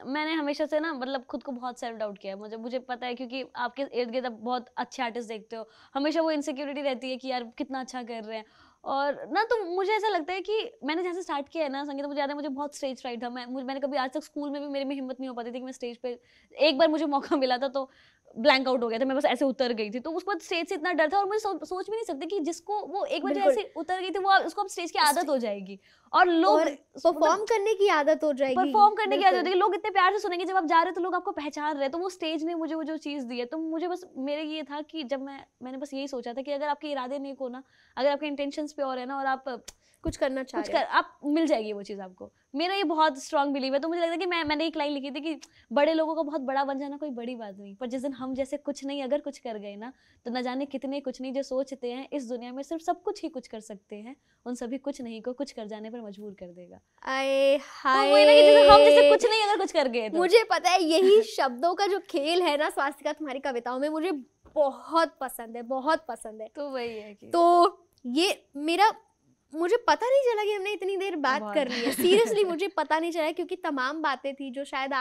Speaker 2: मैंने हमेशा से ना, मतलब खुद को बहुत सेल्फ डाउट किया है। मुझे पता है, क्योंकि आपके इर्द गिर्द आप बहुत अच्छे आर्टिस्ट देखते हो, हमेशा वो इनसिक्योरिटी रहती है कि यार कितना अच्छा कर रहे हैं। और ना तो मुझे ऐसा लगता है कि मैंने जहाँ से स्टार्ट किया है ना संगीत, मुझे याद है मुझे बहुत स्टेज फ्राइट था। मैंने कभी आज तक स्कूल में भी मेरे में हिम्मत नहीं हो पाती थी कि मैं स्टेज पे, एक बार मुझे मौका मिला था तो ब्लैंक आउट हो गया था, मैं बस ऐसे उतर गई थी। तो उसके बाद स्टेज से इतना डर था, और मुझे सोच भी नहीं सकते कि जिसको वो एक बार ऐसे उतर गई थी वो उसको अब स्टेज की आदत हो जाएगी, और लोग
Speaker 1: परफॉर्म करने की आदत हो जाएगी,
Speaker 2: परफॉर्म करने की आदत हो जाएगी। लोग इतने प्यार से सुनेंगे जब आप जा रहे हो, तो लोग आपको पहचान रहे हैं। तो वो स्टेज ने मुझे वो जो चीज़ दी है, तो मुझे बस मेरे ये था कि जब मैंने बस यही सोचा था कि अगर आपके इरादे नेक हो ना, अगर आपके इंटेंशंस प्योर है ना, और आप
Speaker 1: कुछ करना चाह रहे हो,
Speaker 2: आप मिल जाएगी वो चीज़ आपको। मेरा ये बहुत स्ट्रांग बिलीव है। तो मुझे लगता है कि मैंने एक लाइन लिखी थी कि बड़े लोगों को बहुत बड़ा बन जाना कोई बड़ी बात नहीं, पर जिस दिन हम जैसे कुछ नहीं अगर कुछ कर गए ना, तो न जाने कितने कुछ नहीं जो सोचते हैं इस दुनिया में सिर्फ सब कुछ ही कुछ कर सकते हैं, उन सभी कुछ नहीं को कुछ कर जाने पर मजबूर कर देगा।
Speaker 1: आए हाय,
Speaker 2: तो हम जैसे कुछ नहीं अगर कुछ कर गए तो।
Speaker 1: मुझे पता है यही शब्दों का जो खेल है ना स्वास्तिका तुम्हारी कविताओं में, मुझे बहुत पसंद है, बहुत पसंद है।
Speaker 2: तो वही है कि
Speaker 1: तो ये मुझे पता नहीं चला कि हमने इतनी देर बात कर ली है। सीरियसली मुझे पता नहीं चला, क्योंकि तमाम बातें थी जो शायद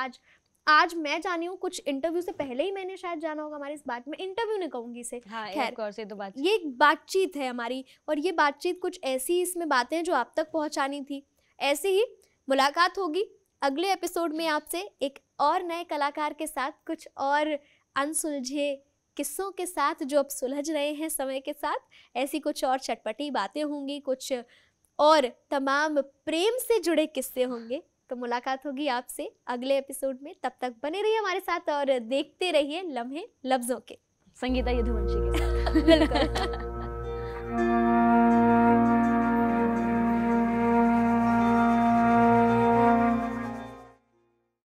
Speaker 1: आज मैं जानी हूँ, कुछ इंटरव्यू से पहले ही मैंने शायद जाना होगा हमारी इस बात में। इंटरव्यू नहीं कहूँगी इसे,
Speaker 2: हाँ,
Speaker 1: खैर
Speaker 2: तो
Speaker 1: ये एक बातचीत है हमारी, और ये बातचीत कुछ ऐसी इसमें बातें हैं जो आप तक पहुँचानी थी। ऐसे ही मुलाकात होगी अगले एपिसोड में आपसे एक और नए कलाकार के साथ, कुछ और अनसुलझे किस्सों के साथ जो अब सुलझ रहे हैं समय के साथ। ऐसी कुछ और चटपटी बातें होंगी, कुछ और तमाम प्रेम से जुड़े किस्से होंगे। तो मुलाकात होगी आपसे अगले एपिसोड में। तब तक बने रहिए हमारे साथ और देखते रहिए लम्हे लफ्जों के,
Speaker 2: संगीता यदुवंशी के साथ।
Speaker 1: बिल्कुल।